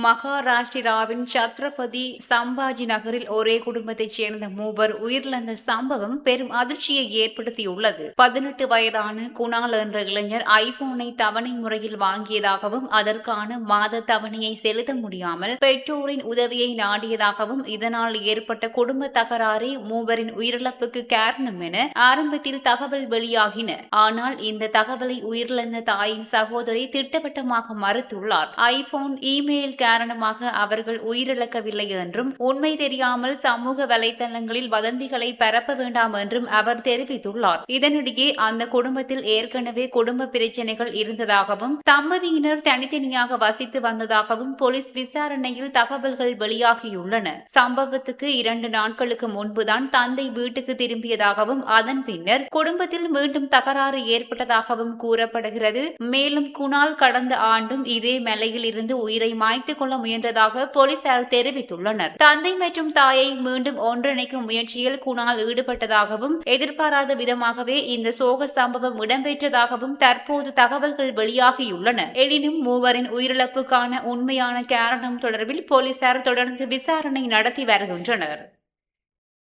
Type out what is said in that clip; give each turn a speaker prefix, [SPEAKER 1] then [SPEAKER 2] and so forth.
[SPEAKER 1] மகாராஷ்டிராவின் சத்ரபதி சம்பாஜி நகரில் ஒரே குடும்பத்தைச் சேர்ந்த மூவர் உயிரிழந்த சம்பவம் பெரும் அதிர்ச்சியை ஏற்படுத்தியுள்ளது. 18 வயதான குணால் என்ற இளைஞர் ஐபோனை தவணை முறையில் வாங்கியதாகவும் அதற்கான மாத தவணையை செலுத்த முடியாமல் பெற்றோரின் உதவியை நாடியதாகவும் இதனால் ஏற்பட்ட குடும்ப தகராறே மூவரின் உயிரிழப்புக்கு காரணம் என ஆரம்பத்தில் தகவல் வெளியாகின. ஆனால் இந்த தகவலை உயிரிழந்த தாயின் சகோதரி திட்டவட்டமாக மறுத்துள்ளார். ஐபோன் இமெயில் காரணமாக அவர்கள் உயிரிழக்கவில்லை என்றும் உண்மை தெரியாமல் சமூக வலைதளங்களில் வதந்திகளை பரப்ப வேண்டாம் என்றும் அவர் தெரிவித்துள்ளார். இதனிடையே அந்த குடும்பத்தில் ஏற்கனவே குடும்ப பிரச்சனைகள் இருந்ததாகவும் தம்பதியினர் தனித்தனியாக வசித்து வந்ததாகவும் போலீஸ் விசாரணையில் தகவல்கள் வெளியாகியுள்ளன. சம்பவத்துக்கு 2 நாட்களுக்கு முன்புதான் தந்தை வீட்டுக்கு திரும்பியதாகவும் அதன் பின்னர் குடும்பத்தில் மீண்டும் தகராறு ஏற்பட்டதாகவும் கூறப்படுகிறது. மேலும் குணால் கடந்த ஆண்டும் இதே மலையில் இருந்து உயிரை மாய்த்துக் கொள்ள முயன்றதாக போலீசார் தெரிவித்துள்ளனர். தந்தை மற்றும் தாயை மீண்டும் ஒன்றிணைக்கும் முயற்சியில் குணால் ஈடுபட்டதாகவும் எதிர்பாராத விதமாகவே இந்த சோக சம்பவம் இடம்பெற்றதாகவும் தற்போது தகவல்கள் வெளியாகியுள்ளன. எனினும் மூவரின் உயிரிழப்புக்கான உண்மையான காரணம் தொடர்பில் போலீசார் தொடர்ந்து விசாரணை நடத்தி வருகின்றனர்.